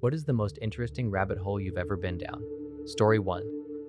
What is the most interesting rabbit hole you've ever been down? Story 1.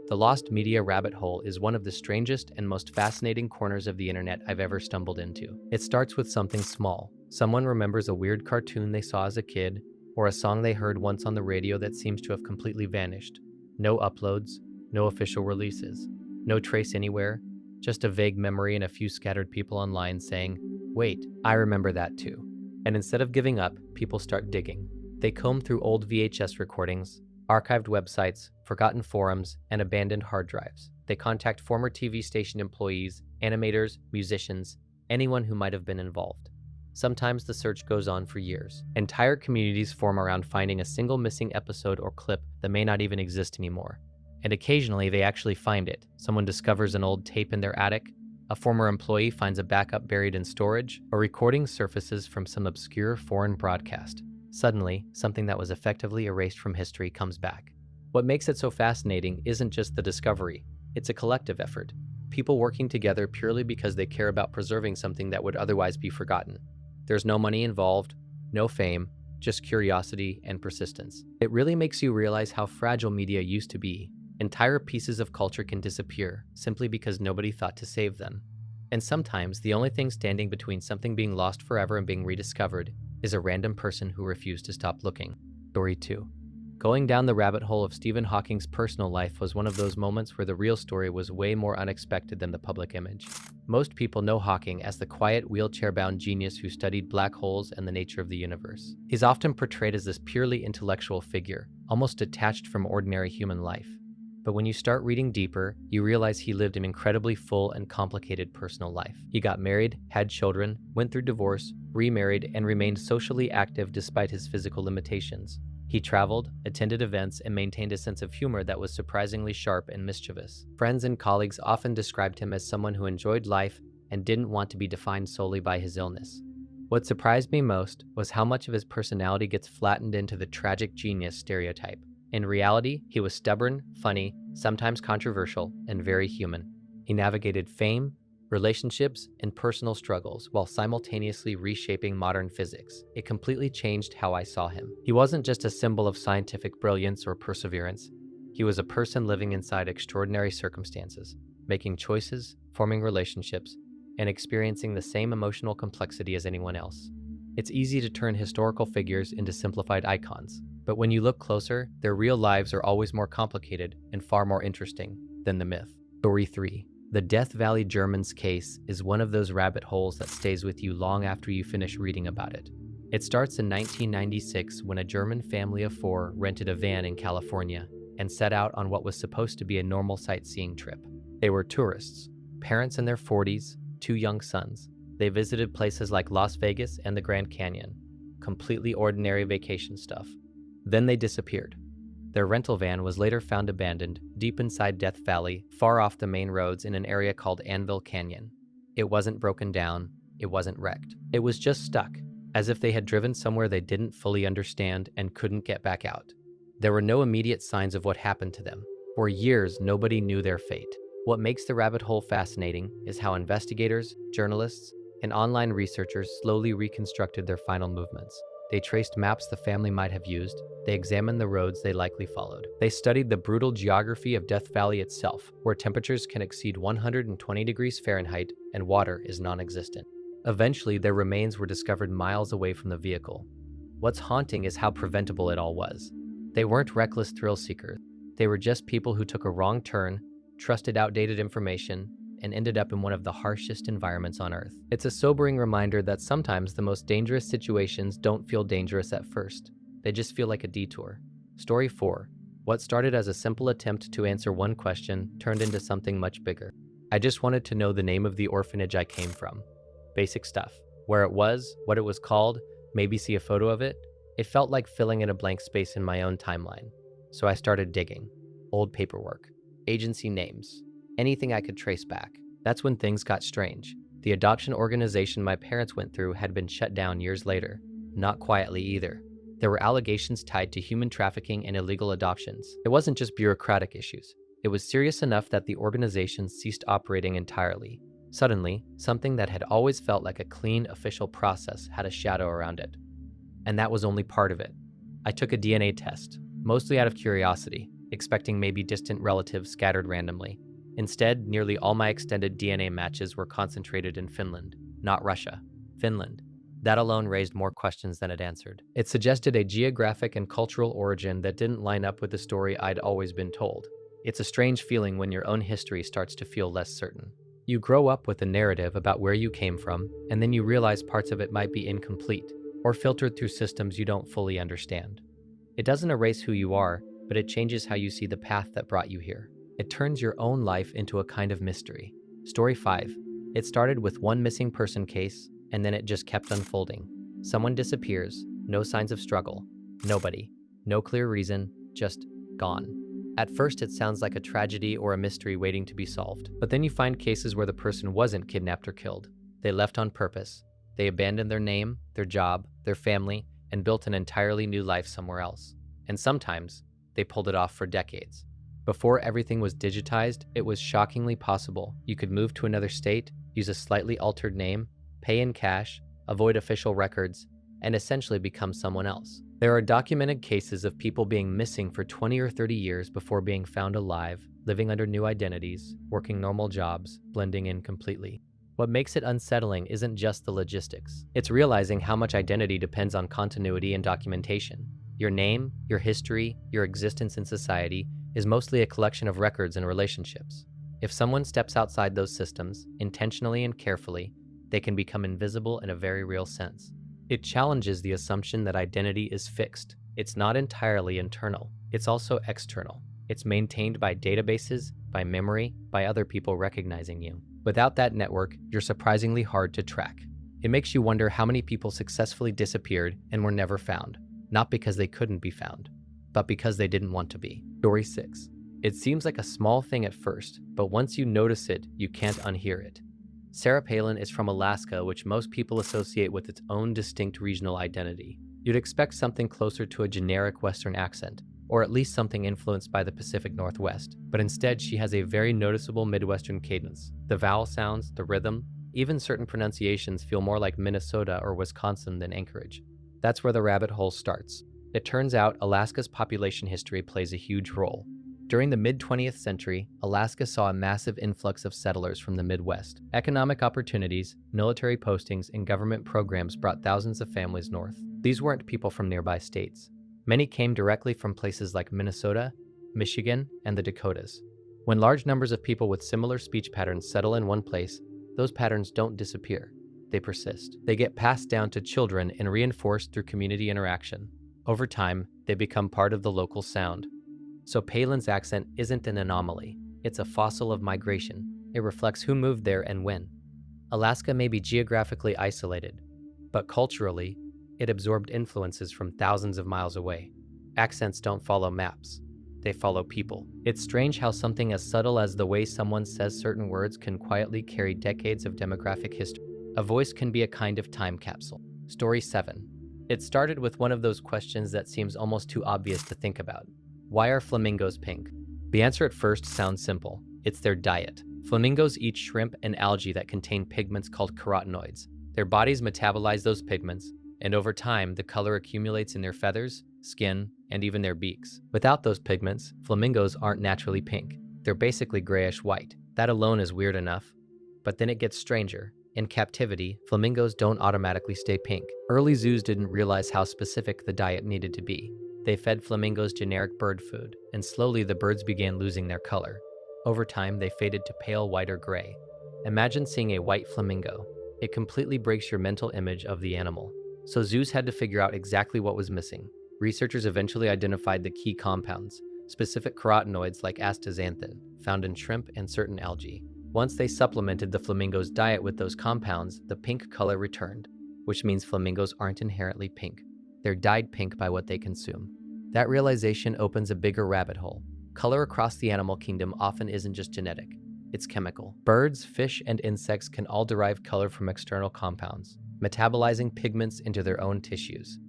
The lost media rabbit hole is one of the strangest and most fascinating corners of the internet I've ever stumbled into. It starts with something small. Someone remembers a weird cartoon they saw as a kid, or a song they heard once on the radio that seems to have completely vanished. No uploads, no official releases, no trace anywhere, just a vague memory and a few scattered people online saying, "Wait, I remember that too." And instead of giving up, people start digging. They comb through old VHS recordings, archived websites, forgotten forums, and abandoned hard drives. They contact former TV station employees, animators, musicians, anyone who might have been involved. Sometimes the search goes on for years. Entire communities form around finding a single missing episode or clip that may not even exist anymore. And occasionally they actually find it. Someone discovers an old tape in their attic, a former employee finds a backup buried in storage, or recording surfaces from some obscure foreign broadcast. Suddenly, something that was effectively erased from history comes back. What makes it so fascinating isn't just the discovery, it's a collective effort. People working together purely because they care about preserving something that would otherwise be forgotten. There's no money involved, no fame, just curiosity and persistence. It really makes you realize how fragile media used to be. Entire pieces of culture can disappear simply because nobody thought to save them. And sometimes the only thing standing between something being lost forever and being rediscovered is a random person who refused to stop looking. Story 2. Going down the rabbit hole of Stephen Hawking's personal life was one of those moments where the real story was way more unexpected than the public image. Most people know Hawking as the quiet, wheelchair-bound genius who studied black holes and the nature of the universe. He's often portrayed as this purely intellectual figure, almost detached from ordinary human life. But when you start reading deeper, you realize he lived an incredibly full and complicated personal life. He got married, had children, went through divorce, remarried, and remained socially active despite his physical limitations. He traveled, attended events, and maintained a sense of humor that was surprisingly sharp and mischievous. Friends and colleagues often described him as someone who enjoyed life and didn't want to be defined solely by his illness. What surprised me most was how much of his personality gets flattened into the tragic genius stereotype. In reality, he was stubborn, funny, sometimes controversial, and very human. He navigated fame, relationships, and personal struggles while simultaneously reshaping modern physics. It completely changed how I saw him. He wasn't just a symbol of scientific brilliance or perseverance. He was a person living inside extraordinary circumstances, making choices, forming relationships, and experiencing the same emotional complexity as anyone else. It's easy to turn historical figures into simplified icons, but when you look closer, their real lives are always more complicated and far more interesting than the myth. Story 3. The Death Valley Germans case is one of those rabbit holes that stays with you long after you finish reading about it. It starts in 1996 when a German family of 4 rented a van in California and set out on what was supposed to be a normal sightseeing trip. They were tourists, parents in their 40s, 2 young sons. They visited places like Las Vegas and the Grand Canyon. Completely ordinary vacation stuff. Then they disappeared. Their rental van was later found abandoned, deep inside Death Valley, far off the main roads in an area called Anvil Canyon. It wasn't broken down, it wasn't wrecked. It was just stuck, as if they had driven somewhere they didn't fully understand and couldn't get back out. There were no immediate signs of what happened to them. For years, nobody knew their fate. What makes the rabbit hole fascinating is how investigators, journalists, and online researchers slowly reconstructed their final movements. They traced maps the family might have used. They examined the roads they likely followed. They studied the brutal geography of Death Valley itself, where temperatures can exceed 120 degrees Fahrenheit and water is non-existent. Eventually, their remains were discovered miles away from the vehicle. What's haunting is how preventable it all was. They weren't reckless thrill seekers. They were just people who took a wrong turn, trusted outdated information, and ended up in one of the harshest environments on Earth. It's a sobering reminder that sometimes the most dangerous situations don't feel dangerous at first. They just feel like a detour. Story 4. What started as a simple attempt to answer one question turned into something much bigger. I just wanted to know the name of the orphanage I came from. Basic stuff. Where it was, what it was called, maybe see a photo of it. It felt like filling in a blank space in my own timeline. So I started digging. Old paperwork, agency names, anything I could trace back. That's when things got strange. The adoption organization my parents went through had been shut down years later. Not quietly either. There were allegations tied to human trafficking and illegal adoptions. It wasn't just bureaucratic issues. It was serious enough that the organization ceased operating entirely. Suddenly, something that had always felt like a clean, official process had a shadow around it. And that was only part of it. I took a DNA test, mostly out of curiosity, expecting maybe distant relatives scattered randomly. Instead, nearly all my extended DNA matches were concentrated in Finland, not Russia. Finland. That alone raised more questions than it answered. It suggested a geographic and cultural origin that didn't line up with the story I'd always been told. It's a strange feeling when your own history starts to feel less certain. You grow up with a narrative about where you came from, and then you realize parts of it might be incomplete, or filtered through systems you don't fully understand. It doesn't erase who you are, but it changes how you see the path that brought you here. It turns your own life into a kind of mystery. Story 5. It started with one missing person case, and then it just kept unfolding. Someone disappears, no signs of struggle, nobody, no clear reason, just gone. At first, it sounds like a tragedy or a mystery waiting to be solved, but then you find cases where the person wasn't kidnapped or killed. They left on purpose. They abandoned their name, their job, their family, and built an entirely new life somewhere else. And sometimes, they pulled it off for decades. Before everything was digitized, it was shockingly possible. You could move to another state, use a slightly altered name, pay in cash, avoid official records, and essentially become someone else. There are documented cases of people being missing for 20 or 30 years before being found alive, living under new identities, working normal jobs, blending in completely. What makes it unsettling isn't just the logistics. It's realizing how much identity depends on continuity and documentation. Your name, your history, your existence in society is mostly a collection of records and relationships. If someone steps outside those systems, intentionally and carefully, they can become invisible in a very real sense. It challenges the assumption that identity is fixed. It's not entirely internal. It's also external. It's maintained by databases, by memory, by other people recognizing you. Without that network, you're surprisingly hard to track. It makes you wonder how many people successfully disappeared and were never found, not because they couldn't be found, but because they didn't want to be. Story 6. It seems like a small thing at first, but once you notice it, you can't unhear it. Sarah Palin is from Alaska, which most people associate with its own distinct regional identity. You'd expect something closer to a generic Western accent, or at least something influenced by the Pacific Northwest, but instead she has a very noticeable Midwestern cadence. The vowel sounds, the rhythm, even certain pronunciations feel more like Minnesota or Wisconsin than Anchorage. That's where the rabbit hole starts. It turns out Alaska's population history plays a huge role. During the mid-20th century, Alaska saw a massive influx of settlers from the Midwest. Economic opportunities, military postings, and government programs brought thousands of families north. These weren't people from nearby states. Many came directly from places like Minnesota, Michigan, and the Dakotas. When large numbers of people with similar speech patterns settle in one place, those patterns don't disappear. They persist. They get passed down to children and reinforced through community interaction. Over time, they become part of the local sound. So Palin's accent isn't an anomaly. It's a fossil of migration. It reflects who moved there and when. Alaska may be geographically isolated, but culturally, it absorbed influences from thousands of miles away. Accents don't follow maps. They follow people. It's strange how something as subtle as the way someone says certain words can quietly carry decades of demographic history. A voice can be a kind of time capsule. Story 7. It started with one of those questions that seems almost too obvious to think about. Why are flamingos pink? The answer at first sounds simple. It's their diet. Flamingos eat shrimp and algae that contain pigments called carotenoids. Their bodies metabolize those pigments, and over time, the color accumulates in their feathers, skin, and even their beaks. Without those pigments, flamingos aren't naturally pink. They're basically grayish-white. That alone is weird enough. But then it gets stranger. In captivity, flamingos don't automatically stay pink. Early zoos didn't realize how specific the diet needed to be. They fed flamingos generic bird food, and slowly the birds began losing their color. Over time, they faded to pale white or gray. Imagine seeing a white flamingo. It completely breaks your mental image of the animal. So zoos had to figure out exactly what was missing. Researchers eventually identified the key compounds, specific carotenoids like astaxanthin, found in shrimp and certain algae. Once they supplemented the flamingo's diet with those compounds, the pink color returned, which means flamingos aren't inherently pink. They're dyed pink by what they consume. That realization opens a bigger rabbit hole. Color across the animal kingdom often isn't just genetic, it's chemical. Birds, fish, and insects can all derive color from external compounds, metabolizing pigments into their own tissues.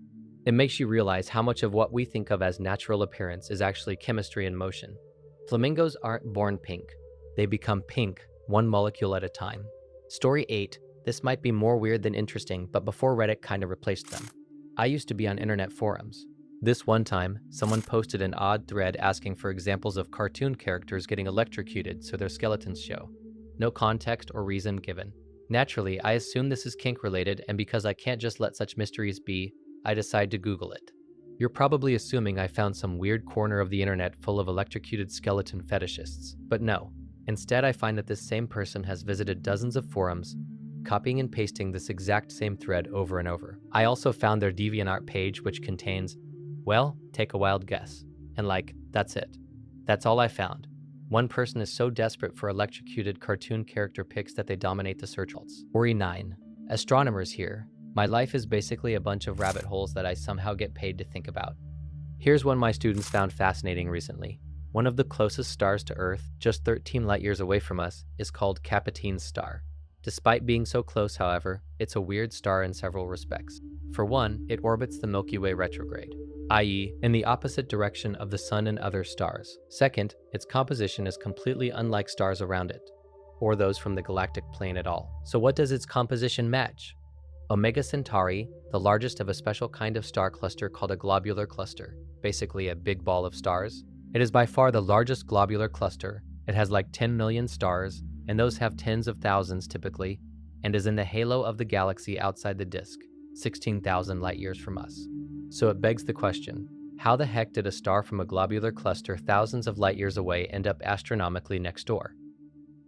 It makes you realize how much of what we think of as natural appearance is actually chemistry in motion. Flamingos aren't born pink. They become pink, one molecule at a time. Story 8. This might be more weird than interesting, but before Reddit kind of replaced them. I used to be on internet forums. This one time, someone posted an odd thread asking for examples of cartoon characters getting electrocuted so their skeletons show. No context or reason given. Naturally, I assume this is kink related, and because I can't just let such mysteries be, I decide to Google it. You're probably assuming I found some weird corner of the internet full of electrocuted skeleton fetishists. But no. Instead, I find that this same person has visited dozens of forums, copying and pasting this exact same thread over and over. I also found their DeviantArt page, which contains, well, take a wild guess. And that's it. That's all I found. One person is so desperate for electrocuted cartoon character pics that they dominate the search results. Story 9. Astronomers here. My life is basically a bunch of rabbit holes that I somehow get paid to think about. Here's one my students found fascinating recently. One of the closest stars to Earth, just 13 light years away from us, is called Capetine's star. Despite being so close, however, it's a weird star in several respects. For one, it orbits the Milky Way retrograde, i.e., in the opposite direction of the Sun and other stars. Second, its composition is completely unlike stars around it, or those from the galactic plane at all. So what does its composition match? Omega Centauri, the largest of a special kind of star cluster called a globular cluster, basically a big ball of stars. It is by far the largest globular cluster. It has like 10 million stars, and those have tens of thousands typically, and is in the halo of the galaxy outside the disk, 16,000 light years from us. So it begs the question, how the heck did a star from a globular cluster thousands of light years away end up astronomically next door?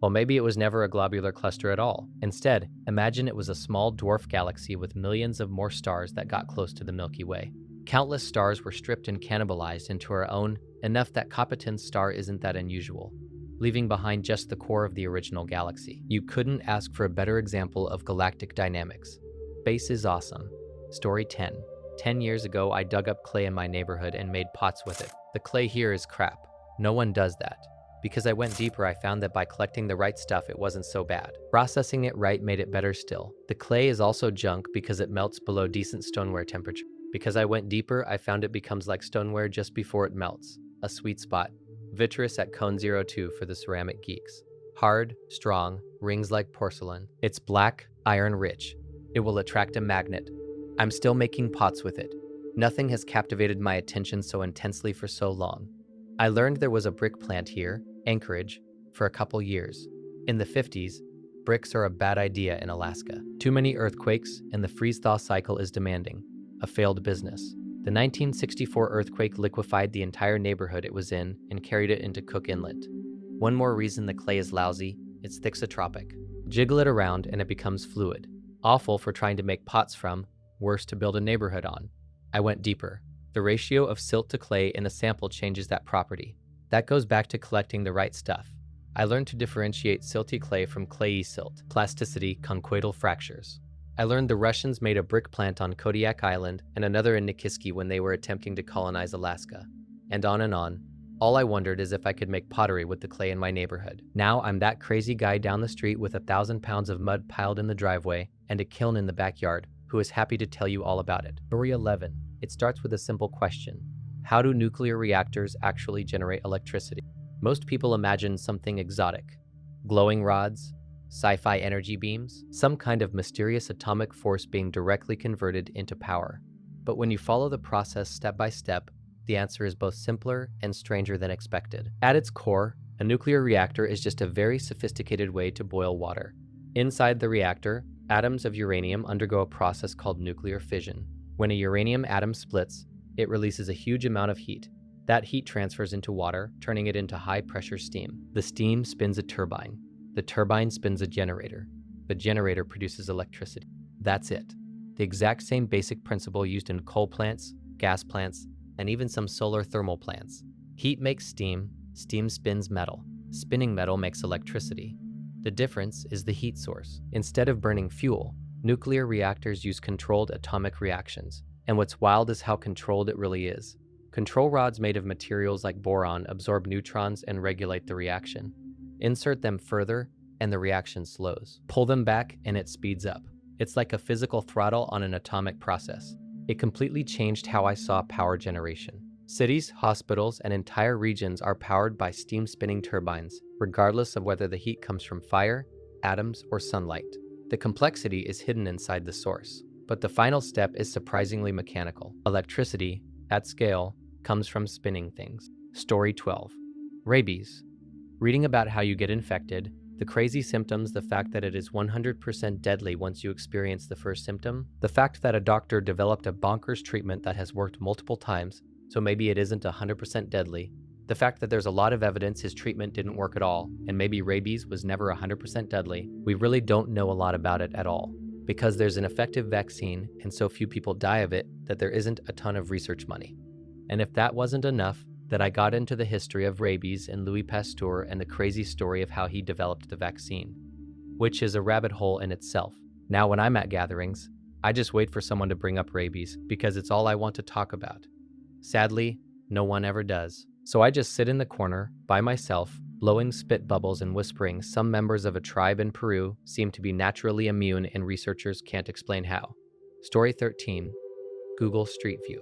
Well, maybe it was never a globular cluster at all. Instead, imagine it was a small dwarf galaxy with millions of more stars that got close to the Milky Way. Countless stars were stripped and cannibalized into our own, enough that Capetine's star isn't that unusual, leaving behind just the core of the original galaxy. You couldn't ask for a better example of galactic dynamics. Space is awesome. Story 10. 10 years ago, I dug up clay in my neighborhood and made pots with it. The clay here is crap. No one does that. Because I went deeper, I found that by collecting the right stuff, it wasn't so bad. Processing it right made it better still. The clay is also junk because it melts below decent stoneware temperature. Because I went deeper, I found it becomes like stoneware just before it melts. A sweet spot. Vitreous at cone 02 for the ceramic geeks. Hard, strong, rings like porcelain. It's black, iron rich. It will attract a magnet. I'm still making pots with it. Nothing has captivated my attention so intensely for so long. I learned there was a brick plant here, Anchorage, for a couple years. In the 50s, bricks are a bad idea in Alaska. Too many earthquakes, and the freeze-thaw cycle is demanding. A failed business. The 1964 earthquake liquefied the entire neighborhood it was in and carried it into Cook Inlet. One more reason the clay is lousy, it's thixotropic. Jiggle it around and it becomes fluid. Awful for trying to make pots from, worse to build a neighborhood on. I went deeper. The ratio of silt to clay in a sample changes that property. That goes back to collecting the right stuff. I learned to differentiate silty clay from clayey silt, plasticity, conchoidal fractures. I learned the Russians made a brick plant on Kodiak Island and another in Nikiski when they were attempting to colonize Alaska. And on and on. All I wondered is if I could make pottery with the clay in my neighborhood. Now I'm that crazy guy down the street with 1,000 pounds of mud piled in the driveway and a kiln in the backyard who is happy to tell you all about it. Story 11. It starts with a simple question. How do nuclear reactors actually generate electricity? Most people imagine something exotic. Glowing rods, sci-fi energy beams, some kind of mysterious atomic force being directly converted into power. But when you follow the process step by step, the answer is both simpler and stranger than expected. At its core, a nuclear reactor is just a very sophisticated way to boil water. Inside the reactor, atoms of uranium undergo a process called nuclear fission. When a uranium atom splits, it releases a huge amount of heat. That heat transfers into water, turning it into high-pressure steam. The steam spins a turbine. The turbine spins a generator. The generator produces electricity. That's it. The exact same basic principle used in coal plants, gas plants, and even some solar thermal plants. Heat makes steam, steam spins metal. Spinning metal makes electricity. The difference is the heat source. Instead of burning fuel, nuclear reactors use controlled atomic reactions. And what's wild is how controlled it really is. Control rods made of materials like boron absorb neutrons and regulate the reaction. Insert them further, and the reaction slows. Pull them back, and it speeds up. It's like a physical throttle on an atomic process. It completely changed how I saw power generation. Cities, hospitals, and entire regions are powered by steam spinning turbines, regardless of whether the heat comes from fire, atoms, or sunlight. The complexity is hidden inside the source. But the final step is surprisingly mechanical. Electricity, at scale, comes from spinning things. Story 12. Rabies. Reading about how you get infected, the crazy symptoms, the fact that it is 100% deadly once you experience the first symptom, the fact that a doctor developed a bonkers treatment that has worked multiple times, so maybe it isn't 100% deadly, the fact that there's a lot of evidence his treatment didn't work at all, and maybe rabies was never 100% deadly, we really don't know a lot about it at all. Because there's an effective vaccine and so few people die of it that there isn't a ton of research money. And if that wasn't enough, that I got into the history of rabies and Louis Pasteur and the crazy story of how he developed the vaccine, which is a rabbit hole in itself. Now when I'm at gatherings, I just wait for someone to bring up rabies because it's all I want to talk about. Sadly, no one ever does. So I just sit in the corner, by myself, blowing spit bubbles and whispering some members of a tribe in Peru seem to be naturally immune and researchers can't explain how. Story 13. Google Street View.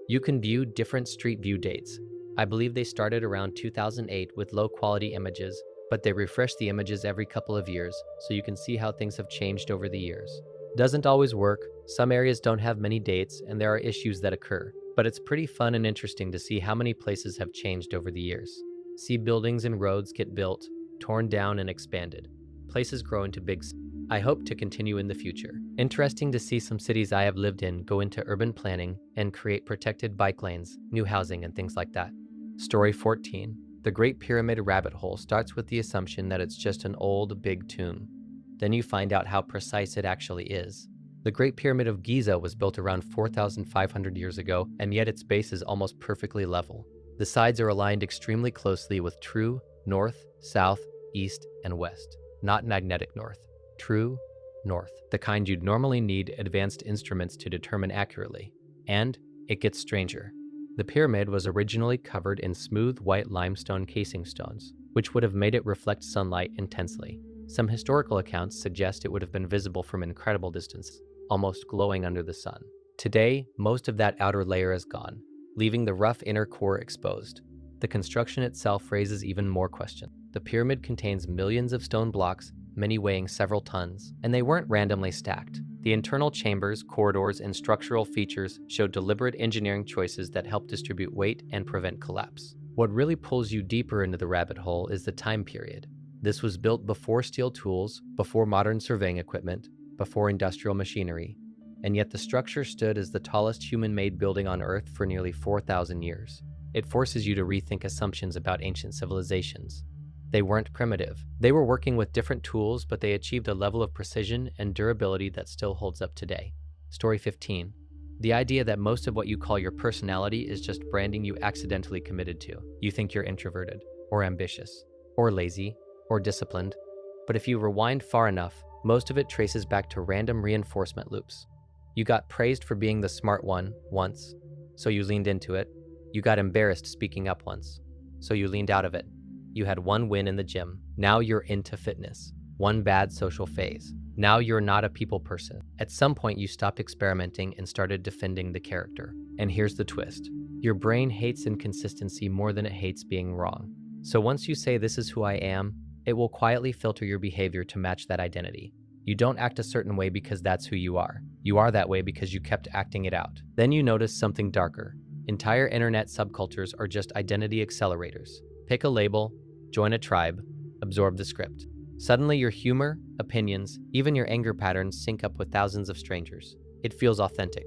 You can view different Street View dates. I believe they started around 2008 with low-quality images, but they refresh the images every couple of years, so you can see how things have changed over the years. Doesn't always work, some areas don't have many dates, and there are issues that occur, but it's pretty fun and interesting to see how many places have changed over the years. See buildings and roads get built, torn down and expanded. Places grow into big cities. I hope to continue in the future. Interesting to see some cities I have lived in go into urban planning and create protected bike lanes, new housing, and things like that. Story 14. The Great Pyramid rabbit hole starts with the assumption that it's just an old, big tomb. Then you find out how precise it actually is. The Great Pyramid of Giza was built around 4,500 years ago, and yet its base is almost perfectly level. The sides are aligned extremely closely with true north, south, east, and west. Not magnetic north. True north. The kind you'd normally need advanced instruments to determine accurately. And it gets stranger. The pyramid was originally covered in smooth white limestone casing stones, which would have made it reflect sunlight intensely. Some historical accounts suggest it would have been visible from incredible distances, almost glowing under the sun. Today, most of that outer layer is gone, leaving the rough inner core exposed. The construction itself raises even more questions. The pyramid contains millions of stone blocks, many weighing several tons, and they weren't randomly stacked. The internal chambers, corridors, and structural features show deliberate engineering choices that help distribute weight and prevent collapse. What really pulls you deeper into the rabbit hole is the time period. This was built before steel tools, before modern surveying equipment, before industrial machinery, and yet the structure stood as the tallest human-made building on Earth for nearly 4,000 years. It forces you to rethink assumptions about ancient civilizations. They weren't primitive. They were working with different tools, but they achieved a level of precision and durability that still holds up today. Story 15. The idea that most of what you call your personality is just branding you accidentally committed to. You think you're introverted, or ambitious, or lazy, or disciplined. But if you rewind far enough, most of it traces back to random reinforcement loops. You got praised for being the smart one once, so you leaned into it. You got embarrassed speaking up once, so you leaned out of it. You had one win in the gym. Now you're into fitness. One bad social phase. Now you're not a people person. At some point you stopped experimenting and started defending the character. And here's the twist. Your brain hates inconsistency more than it hates being wrong. So once you say this is who I am, it will quietly filter your behavior to match that identity. You don't act a certain way because that's who you are. You are that way because you kept acting it out. Then you notice something darker. Entire internet subcultures are just identity accelerators. Pick a label, join a tribe, absorb the script. Suddenly your humor, opinions, even your anger patterns sync up with thousands of strangers. It feels authentic,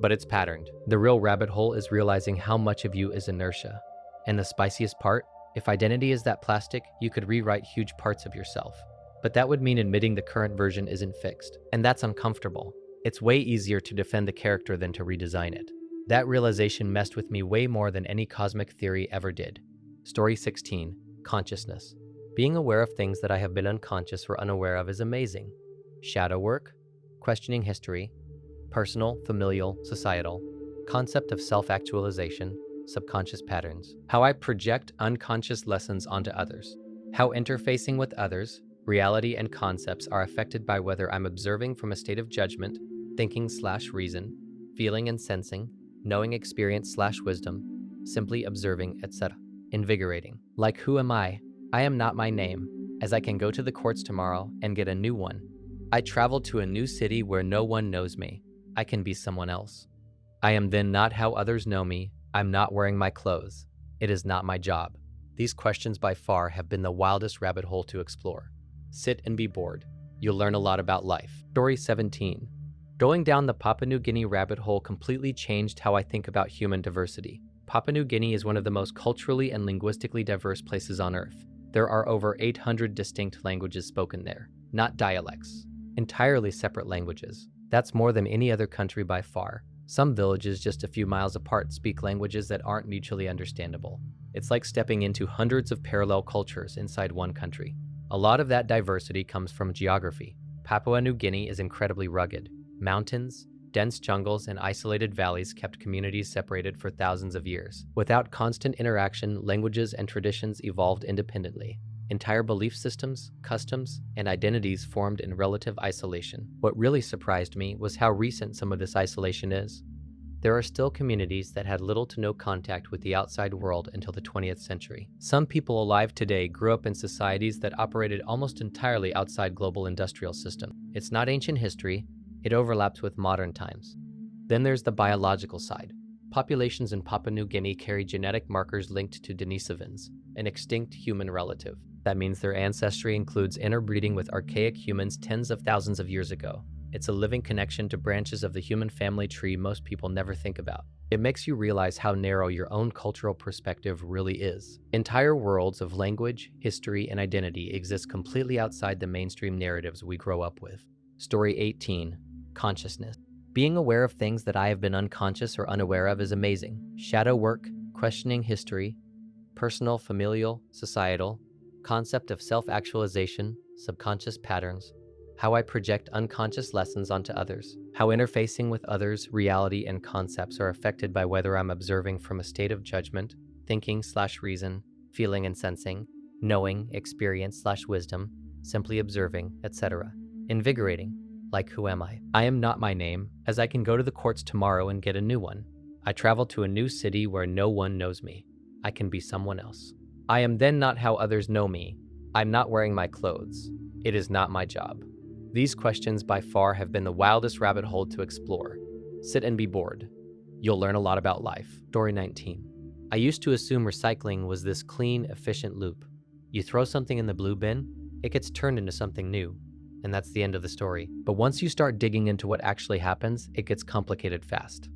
but it's patterned. The real rabbit hole is realizing how much of you is inertia. And the spiciest part, if identity is that plastic, you could rewrite huge parts of yourself. But that would mean admitting the current version isn't fixed, and that's uncomfortable. It's way easier to defend the character than to redesign it. That realization messed with me way more than any cosmic theory ever did. Story 16. Consciousness. Being aware of things that I have been unconscious or unaware of is amazing. Shadow work, questioning history, personal, familial, societal, concept of self-actualization, subconscious patterns, how I project unconscious lessons onto others, how interfacing with others, reality and concepts are affected by whether I'm observing from a state of judgment, thinking/reason, feeling and sensing, knowing experience/wisdom, simply observing, etc. Invigorating. Like, who am I? I am not my name, as I can go to the courts tomorrow and get a new one. I travel to a new city where no one knows me. I can be someone else. I am then not how others know me. I'm not wearing my clothes. It is not my job. These questions by far have been the wildest rabbit hole to explore. Sit and be bored. You'll learn a lot about life. Story 17. Going down the Papua New Guinea rabbit hole completely changed how I think about human diversity. Papua New Guinea is one of the most culturally and linguistically diverse places on Earth. There are over 800 distinct languages spoken there, not dialects. Entirely separate languages. That's more than any other country by far. Some villages just a few miles apart speak languages that aren't mutually understandable. It's like stepping into hundreds of parallel cultures inside one country. A lot of that diversity comes from geography. Papua New Guinea is incredibly rugged. Mountains, dense jungles, and isolated valleys kept communities separated for thousands of years. Without constant interaction, languages and traditions evolved independently. Entire belief systems, customs, and identities formed in relative isolation. What really surprised me was how recent some of this isolation is. There are still communities that had little to no contact with the outside world until the 20th century. Some people alive today grew up in societies that operated almost entirely outside global industrial system. It's not ancient history, it overlaps with modern times. Then there's the biological side. Populations in Papua New Guinea carry genetic markers linked to Denisovans, an extinct human relative. That means their ancestry includes interbreeding with archaic humans tens of thousands of years ago. It's a living connection to branches of the human family tree most people never think about. It makes you realize how narrow your own cultural perspective really is. Entire worlds of language, history, and identity exist completely outside the mainstream narratives we grow up with. Story 18. Consciousness. Being aware of things that I have been unconscious or unaware of is amazing. Shadow work, questioning history, personal, familial, societal, concept of self-actualization, subconscious patterns, how I project unconscious lessons onto others, how interfacing with others, reality, and concepts are affected by whether I'm observing from a state of judgment, thinking/reason, feeling and sensing, knowing, experience/wisdom, simply observing, etc. Invigorating. Like, who am I? I am not my name, as I can go to the courts tomorrow and get a new one. I travel to a new city where no one knows me. I can be someone else. I am then not how others know me. I'm not wearing my clothes. It is not my job. These questions by far have been the wildest rabbit hole to explore. Sit and be bored. You'll learn a lot about life. Story 19. I used to assume recycling was this clean, efficient loop. You throw something in the blue bin, it gets turned into something new. And that's the end of the story. But once you start digging into what actually happens, it gets complicated fast.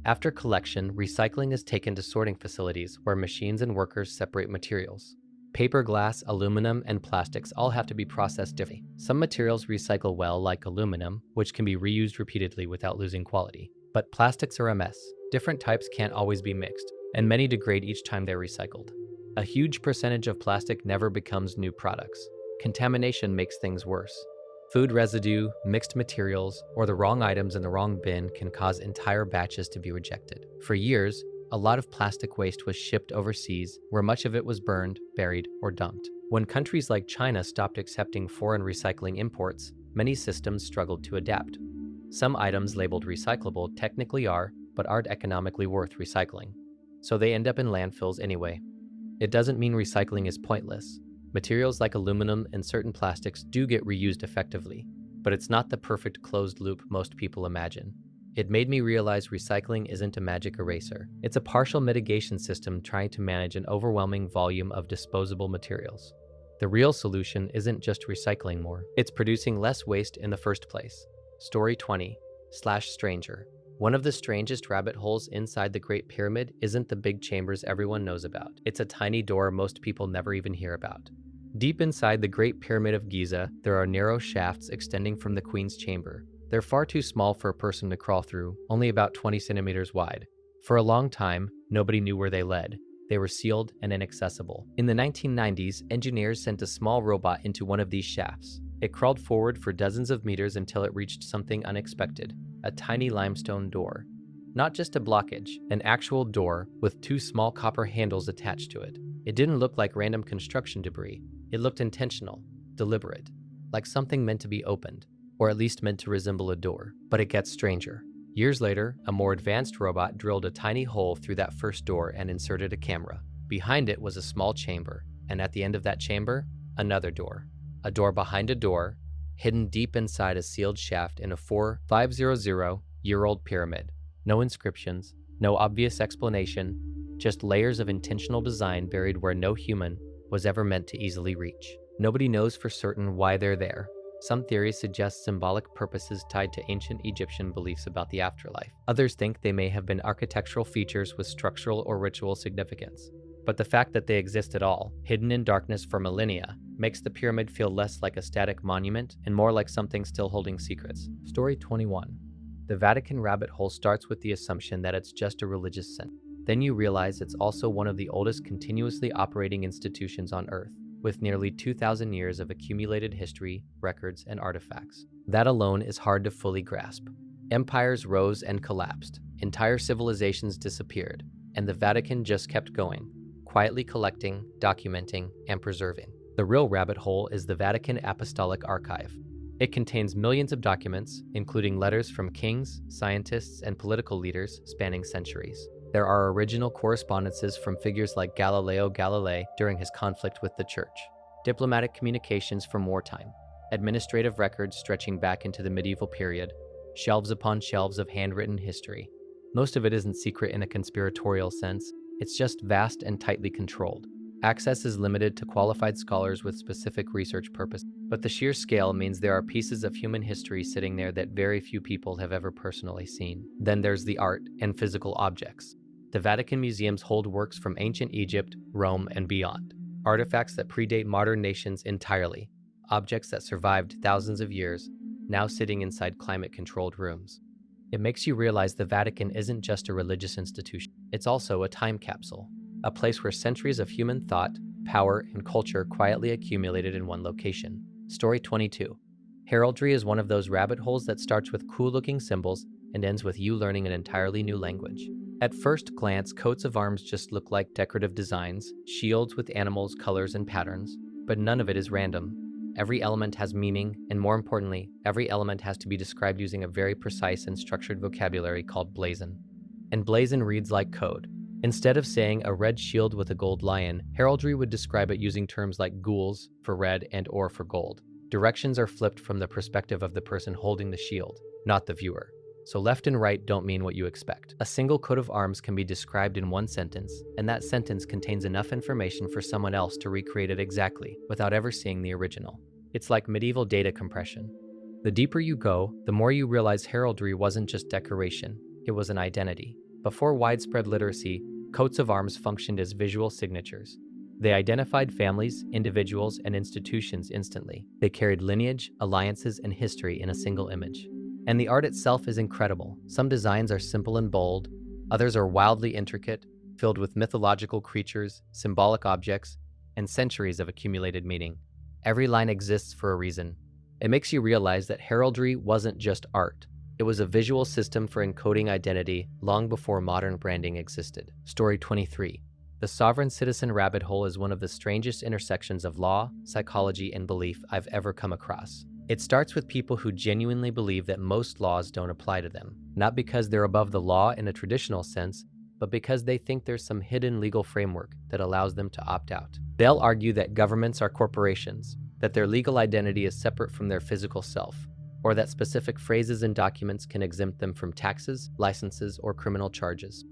After collection, recycling is taken to sorting facilities where machines and workers separate materials. Paper, glass, aluminum, and plastics all have to be processed differently. Some materials recycle well, like aluminum, which can be reused repeatedly without losing quality. But plastics are a mess. Different types can't always be mixed, and many degrade each time they're recycled. A huge percentage of plastic never becomes new products. Contamination makes things worse. Food residue, mixed materials, or the wrong items in the wrong bin can cause entire batches to be rejected. For years, a lot of plastic waste was shipped overseas, where much of it was burned, buried, or dumped. When countries like China stopped accepting foreign recycling imports, many systems struggled to adapt. Some items labeled recyclable technically are, but aren't economically worth recycling. So they end up in landfills anyway. It doesn't mean recycling is pointless. Materials like aluminum and certain plastics do get reused effectively, but it's not the perfect closed loop most people imagine. It made me realize recycling isn't a magic eraser. It's a partial mitigation system trying to manage an overwhelming volume of disposable materials. The real solution isn't just recycling more, it's producing less waste in the first place. Story 20/Stranger. One of the strangest rabbit holes inside the Great Pyramid isn't the big chambers everyone knows about. It's a tiny door most people never even hear about. Deep inside the Great Pyramid of Giza, there are narrow shafts extending from the Queen's Chamber. They're far too small for a person to crawl through, only about 20 centimeters wide. For a long time, nobody knew where they led. They were sealed and inaccessible. In the 1990s, engineers sent a small robot into one of these shafts. It crawled forward for dozens of meters until it reached something unexpected, a tiny limestone door. Not just a blockage, an actual door with two small copper handles attached to it. It didn't look like random construction debris. It looked intentional, deliberate, like something meant to be opened, or at least meant to resemble a door. But it gets stranger. Years later, a more advanced robot drilled a tiny hole through that first door and inserted a camera. Behind it was a small chamber, and at the end of that chamber, another door. A door behind a door, hidden deep inside a sealed shaft in a 4,500-year-old pyramid. No inscriptions, no obvious explanation, just layers of intentional design buried where no human was ever meant to easily reach. Nobody knows for certain why they're there. Some theories suggest symbolic purposes tied to ancient Egyptian beliefs about the afterlife. Others think they may have been architectural features with structural or ritual significance. But the fact that they exist at all, hidden in darkness for millennia, makes the pyramid feel less like a static monument and more like something still holding secrets. Story 21. The Vatican rabbit hole starts with the assumption that it's just a religious center. Then you realize it's also one of the oldest continuously operating institutions on Earth, with nearly 2,000 years of accumulated history, records, and artifacts. That alone is hard to fully grasp. Empires rose and collapsed, entire civilizations disappeared, and the Vatican just kept going, quietly collecting, documenting, and preserving. The real rabbit hole is the Vatican Apostolic Archive. It contains millions of documents, including letters from kings, scientists, and political leaders spanning centuries. There are original correspondences from figures like Galileo Galilei during his conflict with the Church, diplomatic communications from wartime, administrative records stretching back into the medieval period, shelves upon shelves of handwritten history. Most of it isn't secret in a conspiratorial sense, it's just vast and tightly controlled. Access is limited to qualified scholars with specific research purposes, but the sheer scale means there are pieces of human history sitting there that very few people have ever personally seen. Then there's the art and physical objects. The Vatican museums hold works from ancient Egypt, Rome, and beyond. Artifacts that predate modern nations entirely. Objects that survived thousands of years, now sitting inside climate-controlled rooms. It makes you realize the Vatican isn't just a religious institution. It's also a time capsule. A place where centuries of human thought, power, and culture quietly accumulated in one location. Story 22. Heraldry is one of those rabbit holes that starts with cool-looking symbols and ends with you learning an entirely new language. At first glance, coats of arms just look like decorative designs, shields with animals, colors, and patterns, but none of it is random. Every element has meaning, and more importantly, every element has to be described using a very precise and structured vocabulary called blazon. And blazon reads like code. Instead of saying a red shield with a gold lion, heraldry would describe it using terms like gules for red and or for gold. Directions are flipped from the perspective of the person holding the shield, not the viewer. So left and right don't mean what you expect. A single coat of arms can be described in one sentence, and that sentence contains enough information for someone else to recreate it exactly, without ever seeing the original. It's like medieval data compression. The deeper you go, the more you realize heraldry wasn't just decoration, it was an identity. Before widespread literacy, coats of arms functioned as visual signatures. They identified families, individuals, and institutions instantly. They carried lineage, alliances, and history in a single image. And the art itself is incredible. Some designs are simple and bold, others are wildly intricate, filled with mythological creatures, symbolic objects, and centuries of accumulated meaning. Every line exists for a reason. It makes you realize that heraldry wasn't just art. It was a visual system for encoding identity long before modern branding existed. Story 23. The sovereign citizen rabbit hole is one of the strangest intersections of law, psychology, and belief I've ever come across. It starts with people who genuinely believe that most laws don't apply to them, not because they're above the law in a traditional sense, but because they think there's some hidden legal framework that allows them to opt out. They'll argue that governments are corporations, that their legal identity is separate from their physical self, or that specific phrases and documents can exempt them from taxes, licenses, or criminal charges.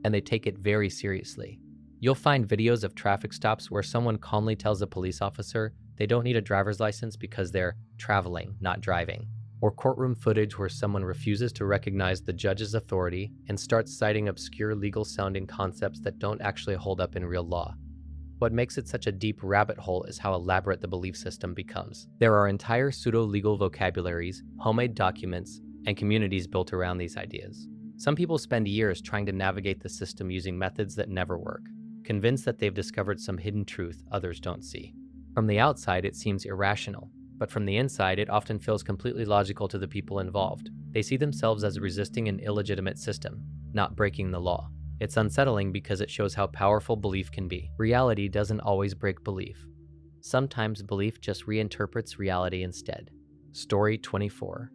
And they take it very seriously. You'll find videos of traffic stops where someone calmly tells a police officer they don't need a driver's license because they're traveling, not driving. Or courtroom footage where someone refuses to recognize the judge's authority and starts citing obscure legal-sounding concepts that don't actually hold up in real law. What makes it such a deep rabbit hole is how elaborate the belief system becomes. There are entire pseudo-legal vocabularies, homemade documents, and communities built around these ideas. Some people spend years trying to navigate the system using methods that never work, convinced that they've discovered some hidden truth others don't see. From the outside, it seems irrational, but from the inside, it often feels completely logical to the people involved. They see themselves as resisting an illegitimate system, not breaking the law. It's unsettling because it shows how powerful belief can be. Reality doesn't always break belief. Sometimes belief just reinterprets reality instead. Story 24.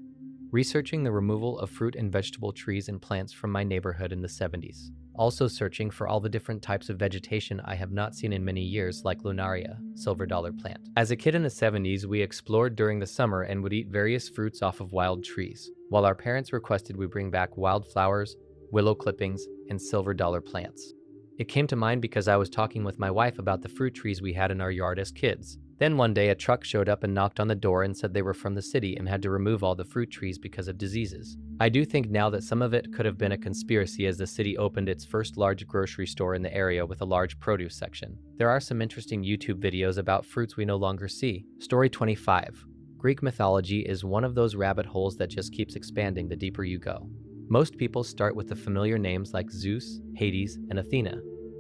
Researching the removal of fruit and vegetable trees and plants from my neighborhood in the 70s. Also searching for all the different types of vegetation I have not seen in many years, like Lunaria, silver dollar plant. As a kid in the 70s, we explored during the summer and would eat various fruits off of wild trees, while our parents requested we bring back wildflowers, willow clippings, and silver dollar plants. It came to mind because I was talking with my wife about the fruit trees we had in our yard as kids. Then one day a truck showed up and knocked on the door and said they were from the city and had to remove all the fruit trees because of diseases. I do think now that some of it could have been a conspiracy as the city opened its first large grocery store in the area with a large produce section. There are some interesting YouTube videos about fruits we no longer see. Story 25. Greek mythology is one of those rabbit holes that just keeps expanding the deeper you go. Most people start with the familiar names like Zeus, Hades, and Athena.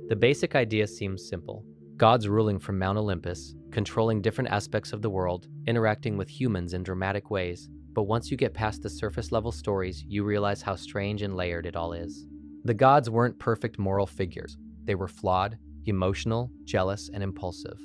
The basic idea seems simple. Gods ruling from Mount Olympus, controlling different aspects of the world, interacting with humans in dramatic ways. But once you get past the surface level stories, you realize how strange and layered it all is. The gods weren't perfect moral figures. They were flawed, emotional, jealous, and impulsive.